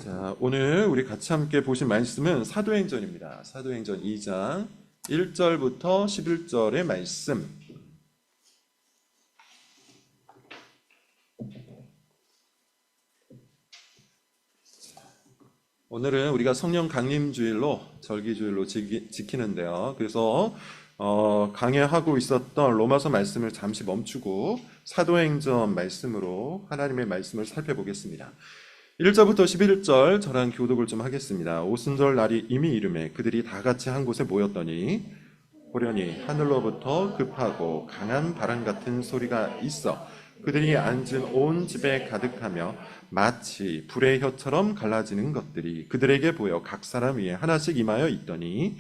자, 오늘 우리 같이 함께 보신 말씀은 사도행전입니다. 사도행전 2장 1절부터 11절의 말씀. 오늘은 우리가 성령 강림주일로 절기주일로 지키는데요. 그래서 강해하고 있었던 로마서 말씀을 잠시 멈추고 사도행전 말씀으로 하나님의 말씀을 살펴보겠습니다. 1절부터 11절 저랑 교독을 좀 하겠습니다. 오순절 날이 이미 이르매 그들이 다 같이 한 곳에 모였더니 호련히 하늘로부터 급하고 강한 바람 같은 소리가 있어 그들이 앉은 온 집에 가득하며 마치 불의 혀처럼 갈라지는 것들이 그들에게 보여 각 사람 위에 하나씩 임하여 있더니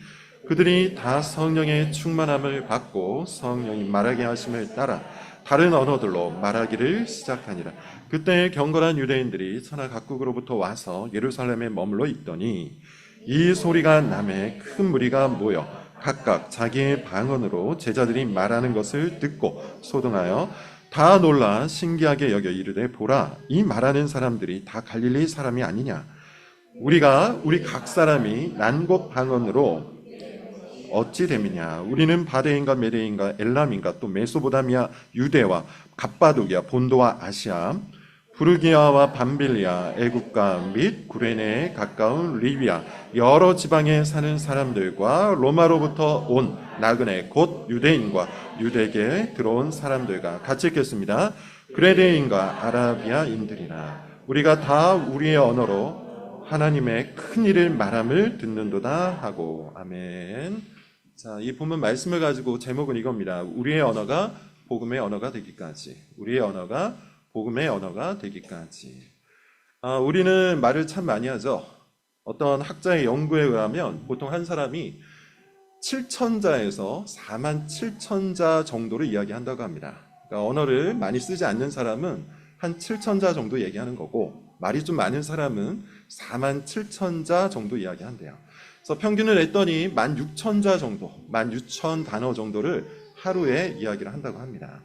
그들이 다 성령의 충만함을 받고 성령이 말하게 하심을 따라 다른 언어들로 말하기를 시작하니라. 그때 경건한 유대인들이 천하 각국으로부터 와서 예루살렘에 머물러 있더니 이 소리가 나매 큰 무리가 모여 각각 자기의 방언으로 제자들이 말하는 것을 듣고 소동하여 다 놀라 신기하게 여겨 이르되 보라, 이 말하는 사람들이 다 갈릴리 사람이 아니냐. 우리 각 사람이 난곳 방언으로 어찌 됨이냐. 우리는 바데인가 메데인가 엘람인가 또 메소보다미아 유대와 갑바도기아 본도와 아시아 부르기아와 밤빌리아 애국가 및 구레네에 가까운 리비아 여러 지방에 사는 사람들과 로마로부터 온 나그네 곧 유대인과 유대계에 들어온 사람들과 같이 읽겠습니다. 그레데인과 아라비아인들이나 우리가 다 우리의 언어로 하나님의 큰 일을 말함을 듣는도다 하고. 아멘. 자, 이 본문 말씀을 가지고 제목은 이겁니다. 우리의 언어가 복음의 언어가 되기까지. 우리의 언어가 복음의 언어가 되기까지. 우리는 말을 참 많이 하죠. 어떤 학자의 연구에 의하면 보통 한 사람이 7천자에서 4만 7천자 정도를 이야기한다고 합니다. 그러니까 언어를 많이 쓰지 않는 사람은 한 7천자 정도 얘기하는 거고, 말이 좀 많은 사람은 4만 7천자 정도 이야기한대요. 그래서 평균을 냈더니 16,000자 정도, 16,000 단어 정도를 하루에 이야기를 한다고 합니다.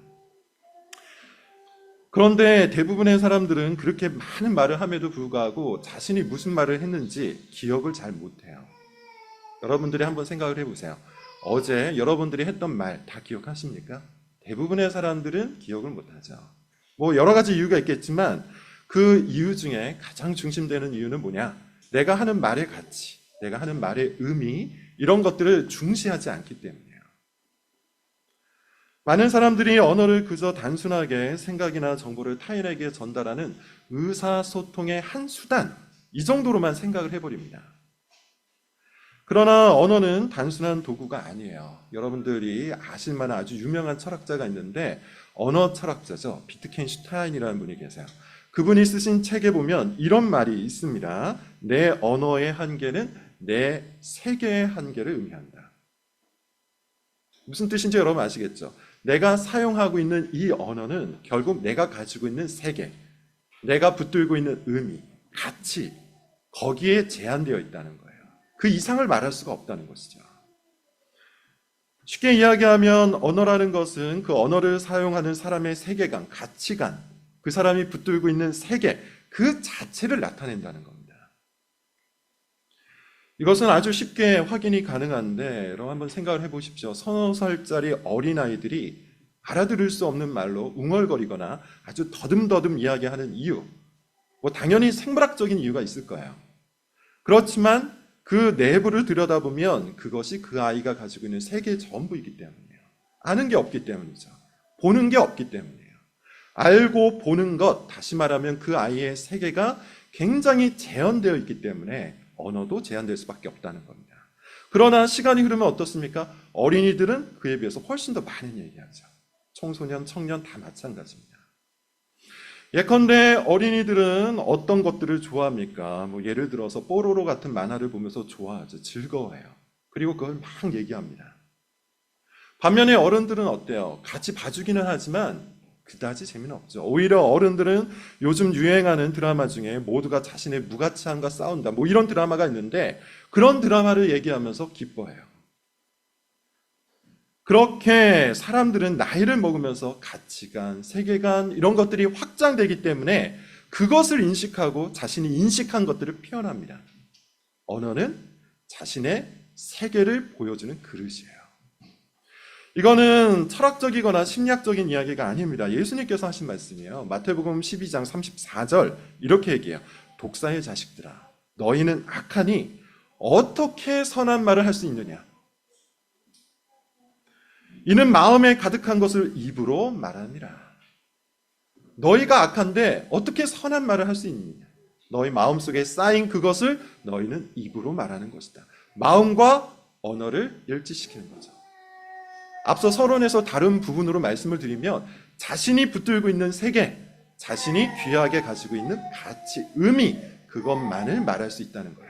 그런데 대부분의 사람들은 그렇게 많은 말을 함에도 불구하고 자신이 무슨 말을 했는지 기억을 잘 못해요. 여러분들이 한번 생각을 해보세요. 어제 여러분들이 했던 말 다 기억하십니까? 대부분의 사람들은 기억을 못하죠. 뭐 여러 가지 이유가 있겠지만 그 이유 중에 가장 중심되는 이유는 뭐냐? 내가 하는 말의 가치, 내가 하는 말의 의미, 이런 것들을 중시하지 않기 때문이에요. 많은 사람들이 언어를 그저 단순하게 생각이나 정보를 타인에게 전달하는 의사소통의 한 수단, 이 정도로만 생각을 해버립니다. 그러나 언어는 단순한 도구가 아니에요. 여러분들이 아실 만한 아주 유명한 철학자가 있는데 언어 철학자죠. 비트겐슈타인이라는 분이 계세요. 그분이 쓰신 책에 보면 이런 말이 있습니다. 내 언어의 한계는 내 세계의 한계를 의미한다. 무슨 뜻인지 여러분 아시겠죠? 내가 사용하고 있는 이 언어는 결국 내가 가지고 있는 세계, 내가 붙들고 있는 의미, 가치, 거기에 제한되어 있다는 거예요. 그 이상을 말할 수가 없다는 것이죠. 쉽게 이야기하면 언어라는 것은 그 언어를 사용하는 사람의 세계관, 가치관, 그 사람이 붙들고 있는 세계, 그 자체를 나타낸다는 겁니다. 이것은 아주 쉽게 확인이 가능한데 여러분 한번 생각을 해보십시오. 서너 살짜리 어린아이들이 알아들을 수 없는 말로 웅얼거리거나 아주 더듬더듬 이야기하는 이유, 뭐 당연히 생물학적인 이유가 있을 거예요. 그렇지만 그 내부를 들여다보면 그것이 그 아이가 가지고 있는 세계의 전부이기 때문이에요. 아는 게 없기 때문이죠. 보는 게 없기 때문이에요. 알고 보는 것, 다시 말하면 그 아이의 세계가 굉장히 제한되어 있기 때문에 언어도 제한될 수밖에 없다는 겁니다. 그러나 시간이 흐르면 어떻습니까? 어린이들은 그에 비해서 훨씬 더 많은 얘기하죠. 청소년, 청년 다 마찬가지입니다. 예컨대 어린이들은 어떤 것들을 좋아합니까? 뭐 예를 들어서 뽀로로 같은 만화를 보면서 좋아하죠. 즐거워해요. 그리고 그걸 막 얘기합니다. 반면에 어른들은 어때요? 같이 봐주기는 하지만 그다지 재미는 없죠. 오히려 어른들은 요즘 유행하는 드라마 중에 모두가 자신의 무가치함과 싸운다, 뭐 이런 드라마가 있는데 그런 드라마를 얘기하면서 기뻐해요. 그렇게 사람들은 나이를 먹으면서 가치관, 세계관 이런 것들이 확장되기 때문에 그것을 인식하고 자신이 인식한 것들을 표현합니다. 언어는 자신의 세계를 보여주는 그릇이에요. 이거는 철학적이거나 심리학적인 이야기가 아닙니다. 예수님께서 하신 말씀이에요. 마태복음 12장 34절 이렇게 얘기해요. 독사의 자식들아, 너희는 악하니 어떻게 선한 말을 할 수 있느냐? 이는 마음에 가득한 것을 입으로 말하니라. 너희가 악한데 어떻게 선한 말을 할 수 있느냐? 너희 마음속에 쌓인 그것을 너희는 입으로 말하는 것이다. 마음과 언어를 일치시키는 거죠. 앞서 서론에서 다른 부분으로 말씀을 드리면 자신이 붙들고 있는 세계, 자신이 귀하게 가지고 있는 가치, 의미, 그것만을 말할 수 있다는 거예요.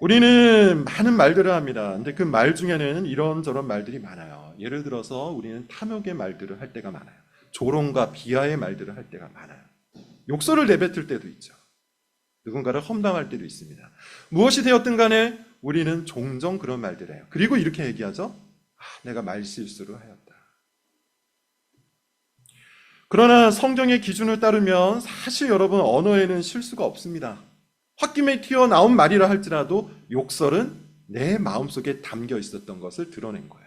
우리는 많은 말들을 합니다. 근데 그 말 중에는 이런저런 말들이 많아요. 예를 들어서 우리는 탐욕의 말들을 할 때가 많아요. 조롱과 비하의 말들을 할 때가 많아요. 욕설을 내뱉을 때도 있죠. 누군가를 험담할 때도 있습니다. 무엇이 되었든 간에 우리는 종종 그런 말들을 해요. 그리고 이렇게 얘기하죠. 내가 말실수를 하였다. 그러나 성경의 기준을 따르면 사실 여러분 언어에는 실수가 없습니다. 홧김에 튀어나온 말이라 할지라도 욕설은 내 마음속에 담겨 있었던 것을 드러낸 거예요.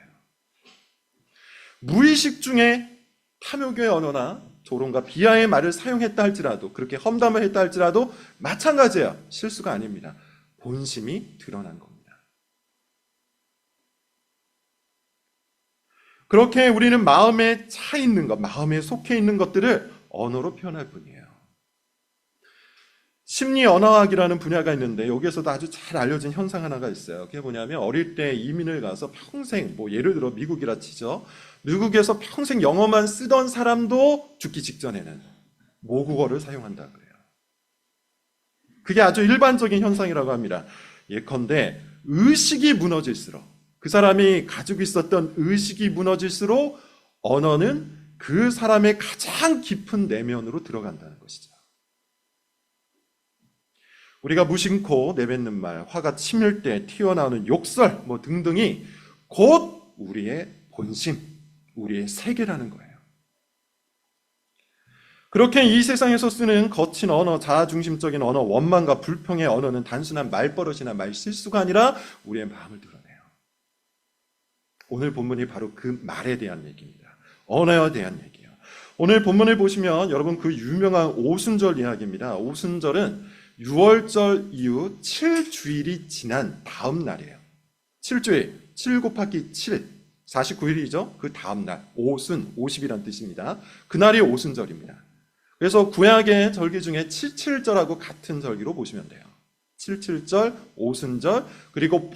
무의식 중에 탐욕의 언어나 조롱과 비하의 말을 사용했다 할지라도, 그렇게 험담을 했다 할지라도 마찬가지예요. 실수가 아닙니다. 본심이 드러난 겁니다. 그렇게 우리는 마음에 차 있는 것, 마음에 속해 있는 것들을 언어로 표현할 뿐이에요. 심리 언어학이라는 분야가 있는데 여기에서도 아주 잘 알려진 현상 하나가 있어요. 그게 뭐냐면 어릴 때 이민을 가서 평생, 예를 들어 미국이라 치죠. 미국에서 평생 영어만 쓰던 사람도 죽기 직전에는 모국어를 사용한다 그래요. 그게 아주 일반적인 현상이라고 합니다. 예컨대 의식이 무너질수록, 그 사람이 가지고 있었던 의식이 무너질수록 언어는 그 사람의 가장 깊은 내면으로 들어간다는 것이죠. 우리가 무심코 내뱉는 말, 화가 치밀 때 튀어나오는 욕설 등등이 곧 우리의 본심, 우리의 세계라는 거예요. 그렇게 이 세상에서 쓰는 거친 언어, 자아중심적인 언어, 원망과 불평의 언어는 단순한 말버릇이나 말실수가 아니라 우리의 마음을 드러내요. 오늘 본문이 바로 그 말에 대한 얘기입니다. 언어에 대한 얘기예요. 오늘 본문을 보시면 여러분 그 유명한 오순절 이야기입니다. 오순절은 6월절 이후 7주일이 지난 다음 날이에요. 7주일, 7 곱하기 7, 49일이죠. 그 다음 날, 오순, 50이란 뜻입니다. 그날이 오순절입니다. 그래서 구약의 절기 중에 77절하고 같은 절기로 보시면 돼요. 77절, 오순절, 그리고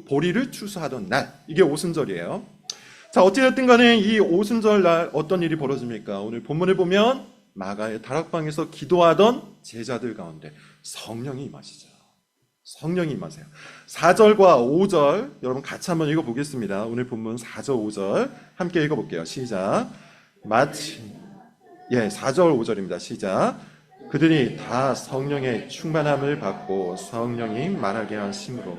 보리를 추수하던 날, 이게 오순절이에요. 자, 어찌됐든 간에 이 오순절 날 어떤 일이 벌어집니까? 오늘 본문을 보면 마가의 다락방에서 기도하던 제자들 가운데 성령이 임하시죠. 성령이 임하세요. 4절과 5절 여러분 같이 한번 읽어보겠습니다. 오늘 본문 4절, 5절 함께 읽어볼게요. 시작. 4절, 5절입니다. 시작. 그들이 다 성령의 충만함을 받고 성령이 말하게 하심으로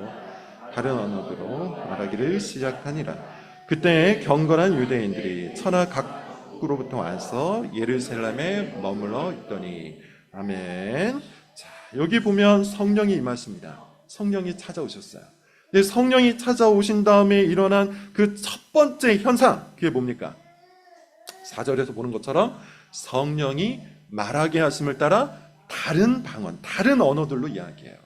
다른 언어로 말하기를 시작하니라. 그때 경건한 유대인들이 천하 각국으로부터 와서 예루살렘에 머물러 있더니. 아멘. 자, 여기 보면 성령이 임하십니다. 성령이 찾아오셨어요. 근데 성령이 찾아오신 다음에 일어난 그 첫 번째 현상, 그게 뭡니까? 4절에서 보는 것처럼 성령이 말하게 하심을 따라 다른 방언, 다른 언어들로 이야기해요.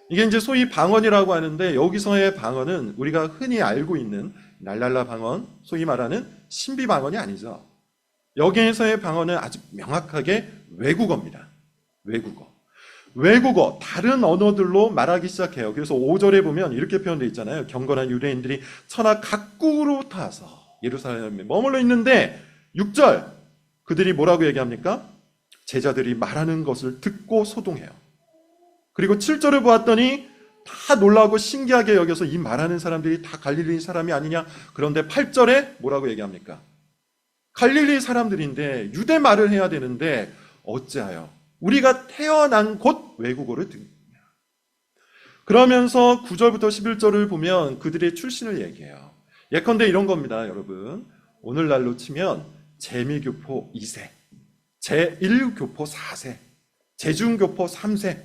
이게 이제 소위 방언이라고 하는데 여기서의 방언은 우리가 흔히 알고 있는 랄랄라 방언, 소위 말하는 신비 방언이 아니죠. 여기에서의 방언은 아주 명확하게 외국어입니다. 외국어, 다른 언어들로 말하기 시작해요. 그래서 5절에 보면 이렇게 표현되어 있잖아요. 경건한 유대인들이 천하 각국으로부터 와서 예루살렘에 머물러 있는데 6절, 그들이 뭐라고 얘기합니까? 제자들이 말하는 것을 듣고 소동해요. 그리고 7절을 보았더니 다 놀라고 신기하게 여겨서 이 말하는 사람들이 다 갈릴리 사람이 아니냐. 그런데 8절에 뭐라고 얘기합니까? 갈릴리 사람들인데 유대 말을 해야 되는데 어찌하여 우리가 태어난 곳 외국어를 듣느냐. 그러면서 9절부터 11절을 보면 그들의 출신을 얘기해요. 예컨대 이런 겁니다, 여러분. 오늘날로 치면 재미교포 2세, 제1교포 4세, 제중교포 3세,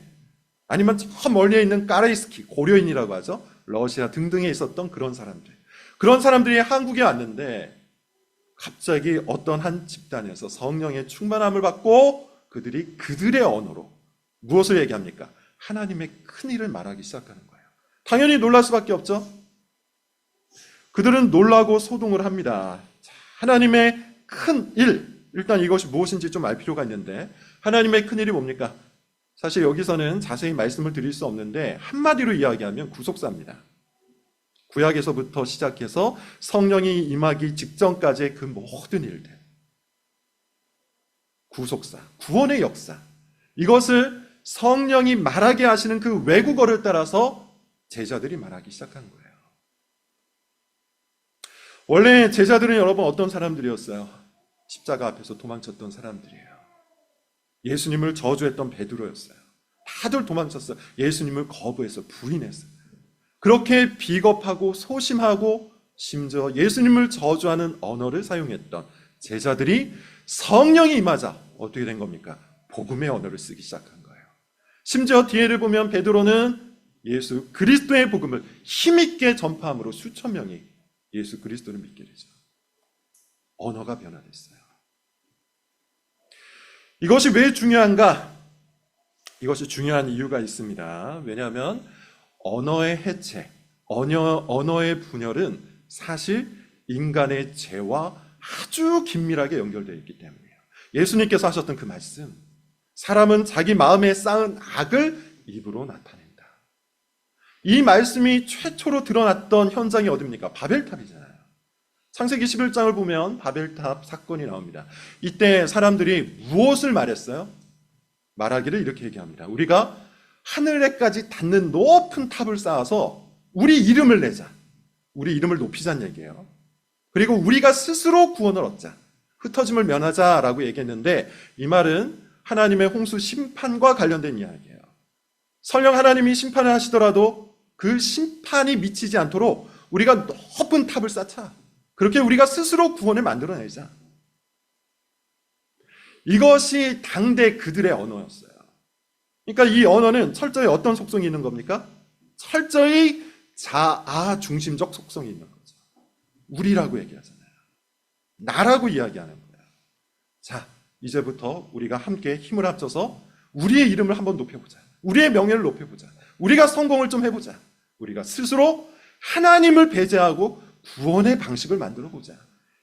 아니면 저 멀리에 있는 까레이스키, 고려인이라고 하죠. 러시아 등등에 있었던 그런 사람들. 그런 사람들이 한국에 왔는데 갑자기 어떤 한 집단에서 성령의 충만함을 받고 그들이 그들의 언어로 무엇을 얘기합니까? 하나님의 큰 일을 말하기 시작하는 거예요. 당연히 놀랄 수밖에 없죠. 그들은 놀라고 소동을 합니다. 하나님의 큰 일, 일단 이것이 무엇인지 좀 알 필요가 있는데, 하나님의 큰 일이 뭡니까? 사실 여기서는 자세히 말씀을 드릴 수 없는데 한마디로 이야기하면 구속사입니다. 구약에서부터 시작해서 성령이 임하기 직전까지의 그 모든 일들, 구속사, 구원의 역사, 이것을 성령이 말하게 하시는 그 외국어를 따라서 제자들이 말하기 시작한 거예요. 원래 제자들은 여러분 어떤 사람들이었어요? 십자가 앞에서 도망쳤던 사람들이에요. 예수님을 저주했던 베드로였어요. 다들 도망쳤어요. 예수님을 거부해서 부인했어요. 그렇게 비겁하고 소심하고 심지어 예수님을 저주하는 언어를 사용했던 제자들이 성령이 임하자 어떻게 된 겁니까? 복음의 언어를 쓰기 시작한 거예요. 심지어 뒤에를 보면 베드로는 예수 그리스도의 복음을 힘있게 전파함으로 수천 명이 예수 그리스도를 믿게 되죠. 언어가 변화됐어요. 이것이 왜 중요한가? 이것이 중요한 이유가 있습니다. 왜냐하면 언어의 해체, 언어의 분열은 사실 인간의 죄와 아주 긴밀하게 연결되어 있기 때문이에요. 예수님께서 하셨던 그 말씀, 사람은 자기 마음에 쌓은 악을 입으로 나타낸다. 이 말씀이 최초로 드러났던 현장이 어디입니까? 바벨탑이잖아요. 창세기 11장을 보면 바벨탑 사건이 나옵니다. 이때 사람들이 무엇을 말했어요? 말하기를 이렇게 얘기합니다. 우리가 하늘에까지 닿는 높은 탑을 쌓아서 우리 이름을 내자. 우리 이름을 높이자는 얘기예요. 그리고 우리가 스스로 구원을 얻자. 흩어짐을 면하자라고 얘기했는데 이 말은 하나님의 홍수 심판과 관련된 이야기예요. 설령 하나님이 심판을 하시더라도 그 심판이 미치지 않도록 우리가 높은 탑을 쌓자. 그렇게 우리가 스스로 구원을 만들어내자. 이것이 당대 그들의 언어였어요. 그러니까 이 언어는 철저히 어떤 속성이 있는 겁니까? 철저히 자아 중심적 속성이 있는 거죠. 우리라고 얘기하잖아요. 나라고 이야기하는 거예요. 자, 이제부터 우리가 함께 힘을 합쳐서 우리의 이름을 한번 높여보자. 우리의 명예를 높여보자. 우리가 성공을 좀 해보자. 우리가 스스로 하나님을 배제하고 구원의 방식을 만들어보자.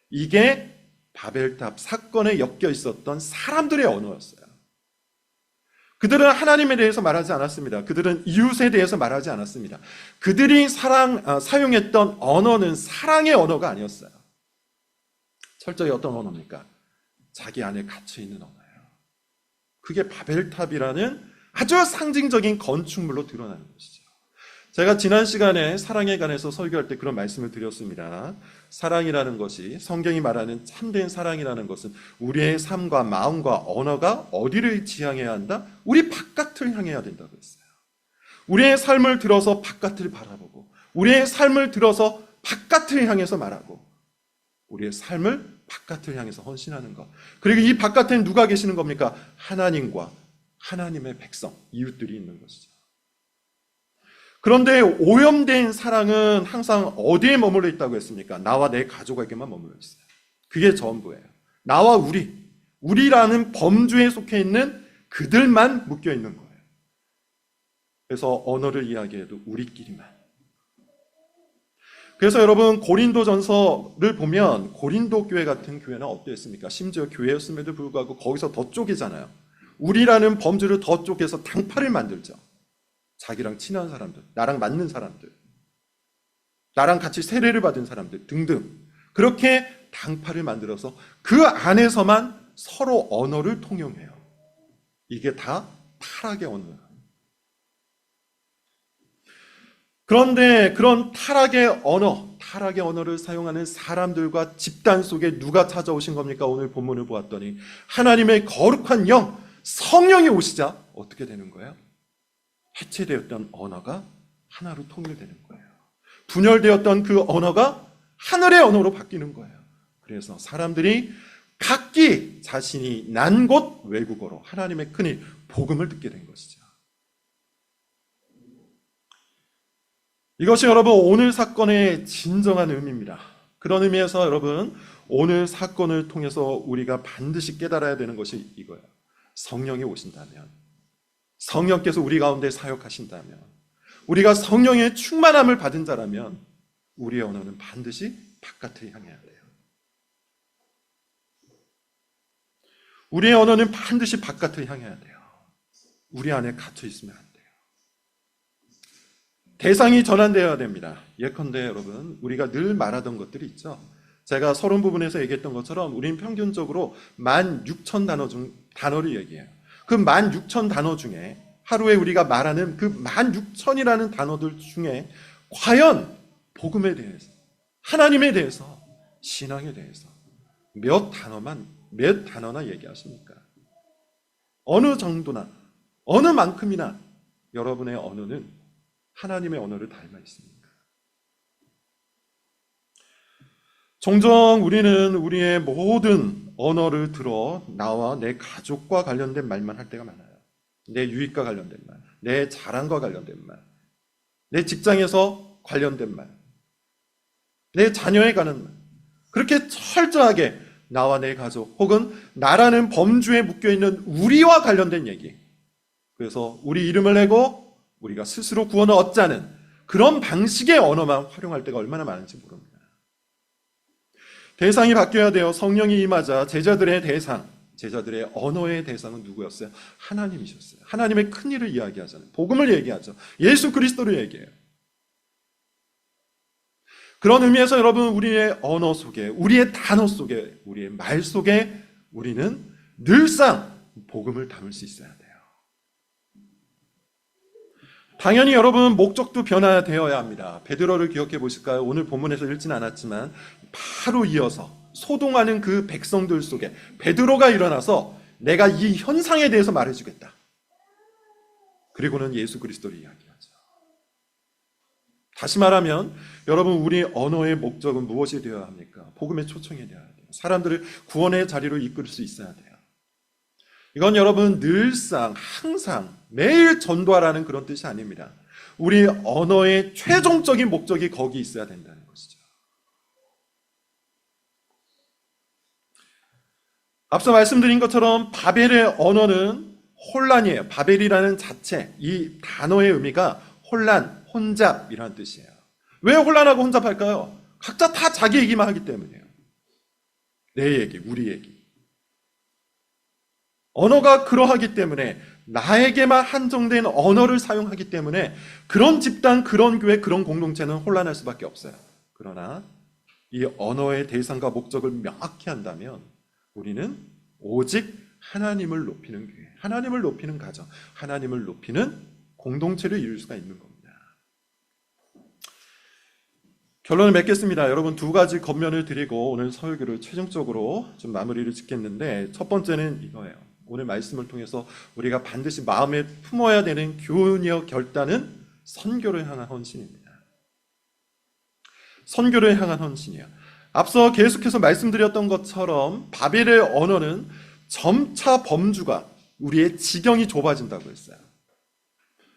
이게 바벨탑 사건에 엮여 있었던 사람들의 언어였어요. 그들은 하나님에 대해서 말하지 않았습니다. 그들은 이웃에 대해서 말하지 않았습니다. 그들이 사용했던 언어는 사랑의 언어가 아니었어요. 철저히 어떤 언어입니까? 자기 안에 갇혀있는 언어예요. 그게 바벨탑이라는 아주 상징적인 건축물로 드러나는 것이죠. 제가 지난 시간에 사랑에 관해서 설교할 때 그런 말씀을 드렸습니다. 사랑이라는 것이, 성경이 말하는 참된 사랑이라는 것은 우리의 삶과 마음과 언어가 어디를 지향해야 한다? 우리 바깥을 향해야 된다고 했어요. 우리의 삶을 들어서 바깥을 바라보고, 우리의 삶을 들어서 바깥을 향해서 말하고, 우리의 삶을 바깥을 향해서 헌신하는 것. 그리고 이 바깥에는 누가 계시는 겁니까? 하나님과 하나님의 백성, 이웃들이 있는 것이죠. 그런데 오염된 사랑은 항상 어디에 머물러 있다고 했습니까? 나와 내 가족에게만 머물러 있어요. 그게 전부예요. 나와 우리라는 범주에 속해 있는 그들만 묶여 있는 거예요. 그래서 언어를 이야기해도 우리끼리만. 그래서 여러분 고린도전서를 보면 고린도 교회 같은 교회는 어땠습니까? 심지어 교회였음에도 불구하고 거기서 더 쪼개잖아요. 우리라는 범주를 더 쪼개서 당파를 만들죠. 자기랑 친한 사람들, 나랑 맞는 사람들, 나랑 같이 세례를 받은 사람들 등등, 그렇게 당파를 만들어서 그 안에서만 서로 언어를 통용해요. 이게 다 타락의 언어예요. 그런데 그런 타락의 언어를 사용하는 사람들과 집단 속에 누가 찾아오신 겁니까? 오늘 본문을 보았더니 하나님의 거룩한 영, 성령이 오시자 어떻게 되는 거예요? 해체되었던 언어가 하나로 통일되는 거예요. 분열되었던 그 언어가 하늘의 언어로 바뀌는 거예요. 그래서 사람들이 각기 자신이 난 곳 외국어로 하나님의 큰일, 복음을 듣게 된 것이죠. 이것이 여러분 오늘 사건의 진정한 의미입니다. 그런 의미에서 여러분 오늘 사건을 통해서 우리가 반드시 깨달아야 되는 것이 이거예요. 성령이 오신다면, 성령께서 우리 가운데 사역하신다면, 우리가 성령의 충만함을 받은 자라면 우리의 언어는 반드시 바깥을 향해야 돼요. 우리의 언어는 반드시 바깥을 향해야 돼요. 우리 안에 갇혀 있으면 안 돼요. 대상이 전환되어야 됩니다. 예컨대 여러분, 우리가 늘 말하던 것들이 있죠. 제가 서론 부분에서 얘기했던 것처럼 우리는 평균적으로 16,000 단어를 얘기해요. 그 16,000 단어 중에 하루에 우리가 말하는 그 16,000이라는 단어들 중에 과연 복음에 대해서, 하나님에 대해서, 신앙에 대해서 몇 단어나 얘기하십니까? 어느 정도나, 어느 만큼이나 여러분의 언어는 하나님의 언어를 닮아 있습니까? 종종 우리는 우리의 모든 언어를 들어 나와 내 가족과 관련된 말만 할 때가 많아요. 내 유익과 관련된 말, 내 자랑과 관련된 말, 내 직장에서 관련된 말, 내 자녀에 관한 말. 그렇게 철저하게 나와 내 가족 혹은 나라는 범주에 묶여있는 우리와 관련된 얘기, 그래서 우리 이름을 내고 우리가 스스로 구원을 얻자는 그런 방식의 언어만 활용할 때가 얼마나 많은지 모릅니다. 대상이 바뀌어야 돼요. 성령이 임하자 제자들의 대상, 제자들의 언어의 대상은 누구였어요? 하나님이셨어요. 하나님의 큰일을 이야기하잖아요. 복음을 얘기하죠. 예수 그리스도를 얘기해요. 그런 의미에서 여러분, 우리의 언어 속에, 우리의 단어 속에, 우리의 말 속에 우리는 늘상 복음을 담을 수 있어야 돼요. 당연히 여러분, 목적도 변화되어야 합니다. 베드로를 기억해 보실까요? 오늘 본문에서 읽지는 않았지만 바로 이어서 소동하는 그 백성들 속에 베드로가 일어나서 내가 이 현상에 대해서 말해주겠다. 그리고는 예수 그리스도를 이야기하죠. 다시 말하면 여러분, 우리 언어의 목적은 무엇이 되어야 합니까? 복음의 초청이 되어야 돼요. 사람들을 구원의 자리로 이끌 수 있어야 돼요. 이건 여러분 늘상 항상 매일 전도하라는 그런 뜻이 아닙니다. 우리 언어의 최종적인 목적이 거기 있어야 된다는 것이죠. 앞서 말씀드린 것처럼 바벨의 언어는 혼란이에요. 바벨이라는 자체, 이 단어의 의미가 혼란, 혼잡이라는 뜻이에요. 왜 혼란하고 혼잡할까요? 각자 다 자기 얘기만 하기 때문이에요. 내 얘기, 우리 얘기. 언어가 그러하기 때문에, 나에게만 한정된 언어를 사용하기 때문에 그런 집단, 그런 교회, 그런 공동체는 혼란할 수밖에 없어요. 그러나 이 언어의 대상과 목적을 명확히 한다면 우리는 오직 하나님을 높이는 교회, 하나님을 높이는 가정, 하나님을 높이는 공동체를 이룰 수가 있는 겁니다. 결론을 맺겠습니다. 여러분, 두 가지 겉면을 드리고 오늘 설교를 최종적으로 좀 마무리를 짓겠는데, 첫 번째는 이거예요. 오늘 말씀을 통해서 우리가 반드시 마음에 품어야 되는 교훈이여 결단은 선교를 향한 헌신입니다. 선교를 향한 헌신이에요. 앞서 계속해서 말씀드렸던 것처럼 바벨의 언어는 점차 범주가, 우리의 지경이 좁아진다고 했어요.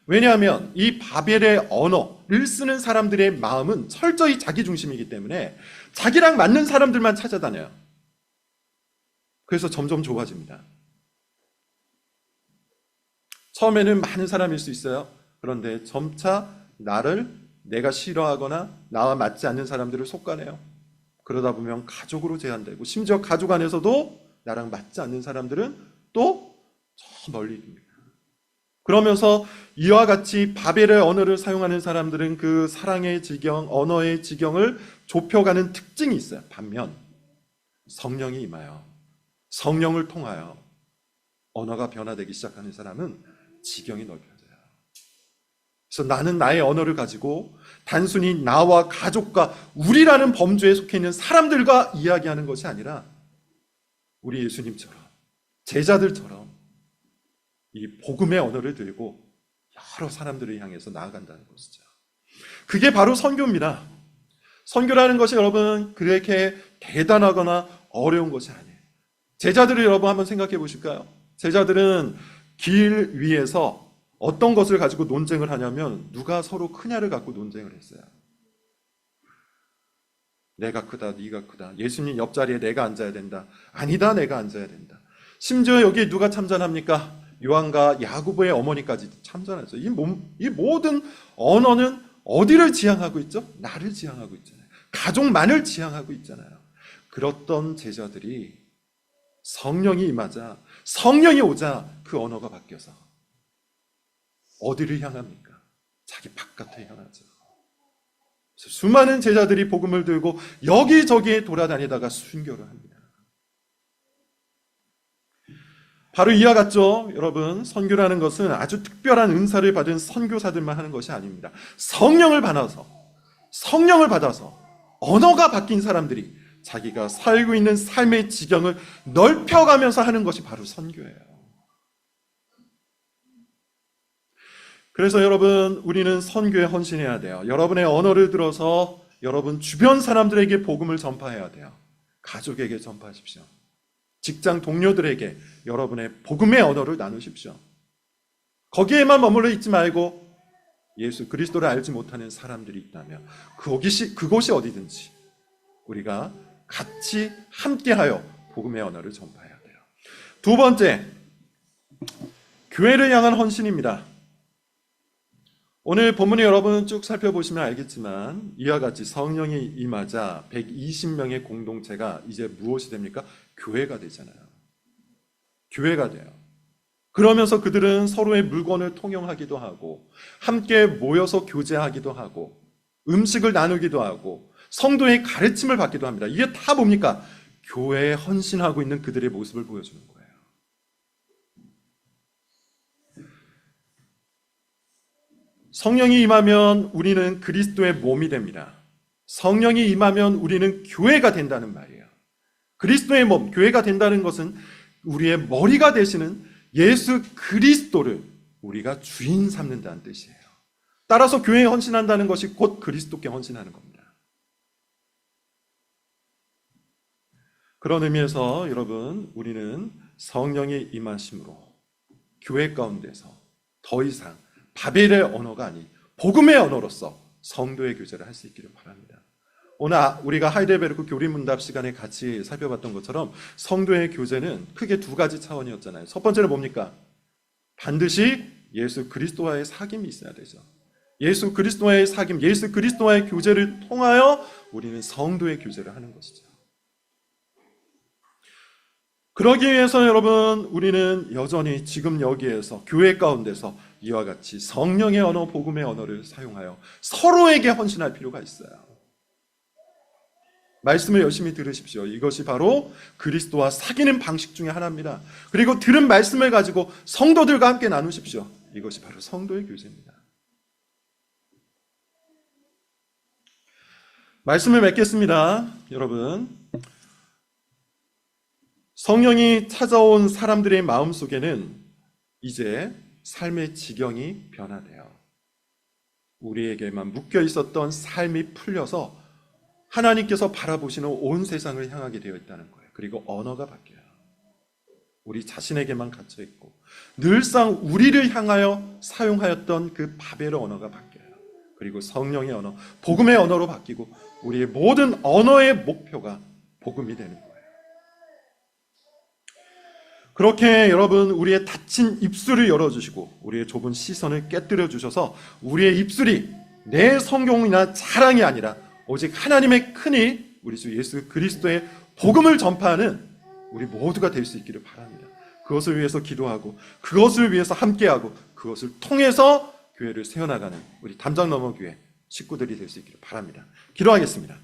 왜냐하면 이 바벨의 언어를 쓰는 사람들의 마음은 철저히 자기 중심이기 때문에 자기랑 맞는 사람들만 찾아다녀요. 그래서 점점 좁아집니다. 처음에는 많은 사람일 수 있어요. 그런데 점차 내가 싫어하거나 나와 맞지 않는 사람들을 속아내요. 그러다 보면 가족으로 제한되고, 심지어 가족 안에서도 나랑 맞지 않는 사람들은 또 저 멀리 있습니다. 그러면서 이와 같이 바벨의 언어를 사용하는 사람들은 그 사랑의 지경, 언어의 지경을 좁혀가는 특징이 있어요. 반면 성령이 임하여 성령을 통하여 언어가 변화되기 시작하는 사람은 지경이 넓혀져요. 그래서 나는 나의 언어를 가지고 단순히 나와 가족과 우리라는 범주에 속해 있는 사람들과 이야기하는 것이 아니라 우리 예수님처럼, 제자들처럼 이 복음의 언어를 들고 여러 사람들을 향해서 나아간다는 것이죠. 그게 바로 선교입니다. 선교라는 것이 여러분 그렇게 대단하거나 어려운 것이 아니에요. 제자들을 여러분 한번 생각해 보실까요? 제자들은 길 위에서 어떤 것을 가지고 논쟁을 하냐면 누가 서로 크냐를 갖고 논쟁을 했어요. 내가 크다, 네가 크다. 예수님 옆자리에 내가 앉아야 된다. 아니다, 내가 앉아야 된다. 심지어 여기 누가 참전합니까? 요한과 야고보의 어머니까지 참전하죠. 이 모든 언어는 어디를 지향하고 있죠? 나를 지향하고 있잖아요. 가족만을 지향하고 있잖아요. 그렇던 제자들이 성령이 임하자, 성령이 오자 그 언어가 바뀌어서 어디를 향합니까? 자기 바깥에 향하죠. 수많은 제자들이 복음을 들고 여기저기 돌아다니다가 순교를 합니다. 바로 이와 같죠. 여러분, 선교라는 것은 아주 특별한 은사를 받은 선교사들만 하는 것이 아닙니다. 성령을 받아서 언어가 바뀐 사람들이 자기가 살고 있는 삶의 지경을 넓혀가면서 하는 것이 바로 선교예요. 그래서 여러분, 우리는 선교에 헌신해야 돼요. 여러분의 언어를 들어서 여러분 주변 사람들에게 복음을 전파해야 돼요. 가족에게 전파하십시오. 직장 동료들에게 여러분의 복음의 언어를 나누십시오. 거기에만 머물러 있지 말고 예수 그리스도를 알지 못하는 사람들이 있다면 그곳이 어디든지 우리가 같이 함께하여 복음의 언어를 전파해야 돼요. 두 번째, 교회를 향한 헌신입니다. 오늘 본문에 여러분 쭉 살펴보시면 알겠지만 이와 같이 성령이 임하자 120명의 공동체가 이제 무엇이 됩니까? 교회가 되잖아요. 교회가 돼요. 그러면서 그들은 서로의 물건을 통용하기도 하고 함께 모여서 교제하기도 하고 음식을 나누기도 하고 성도의 가르침을 받기도 합니다. 이게 다 뭡니까? 교회에 헌신하고 있는 그들의 모습을 보여주는 거예요. 성령이 임하면 우리는 그리스도의 몸이 됩니다. 성령이 임하면 우리는 교회가 된다는 말이에요. 그리스도의 몸, 교회가 된다는 것은 우리의 머리가 되시는 예수 그리스도를 우리가 주인 삼는다는 뜻이에요. 따라서 교회에 헌신한다는 것이 곧 그리스도께 헌신하는 겁니다. 그런 의미에서 여러분, 우리는 성령의 임하심으로 교회 가운데서 더 이상 바벨의 언어가 아닌 복음의 언어로서 성도의 교제를 할 수 있기를 바랍니다. 오늘 우리가 하이델베르크 교리문답 시간에 같이 살펴봤던 것처럼 성도의 교제는 크게 두 가지 차원이었잖아요. 첫 번째는 뭡니까? 반드시 예수 그리스도와의 사귐이 있어야 되죠. 예수 그리스도와의 사귐, 예수 그리스도와의 교제를 통하여 우리는 성도의 교제를 하는 것이죠. 그러기 위해서 여러분, 우리는 여전히 지금 여기에서 교회 가운데서 이와 같이 성령의 언어, 복음의 언어를 사용하여 서로에게 헌신할 필요가 있어요. 말씀을 열심히 들으십시오. 이것이 바로 그리스도와 사귀는 방식 중에 하나입니다. 그리고 들은 말씀을 가지고 성도들과 함께 나누십시오. 이것이 바로 성도의 교제입니다. 말씀을 맺겠습니다. 여러분, 성령이 찾아온 사람들의 마음속에는 이제 삶의 지경이 변화돼요. 우리에게만 묶여 있었던 삶이 풀려서 하나님께서 바라보시는 온 세상을 향하게 되어 있다는 거예요. 그리고 언어가 바뀌어요. 우리 자신에게만 갇혀 있고 늘상 우리를 향하여 사용하였던 그 바벨의 언어가 바뀌어요. 그리고 성령의 언어, 복음의 언어로 바뀌고 우리의 모든 언어의 목표가 복음이 되는 거예요. 그렇게 여러분, 우리의 닫힌 입술을 열어주시고 우리의 좁은 시선을 깨뜨려 주셔서 우리의 입술이 내 성공이나 자랑이 아니라 오직 하나님의 큰일, 우리 주 예수 그리스도의 복음을 전파하는 우리 모두가 될 수 있기를 바랍니다. 그것을 위해서 기도하고 그것을 위해서 함께하고 그것을 통해서 교회를 세워나가는 우리 담장 너머 교회 식구들이 될 수 있기를 바랍니다. 기도하겠습니다.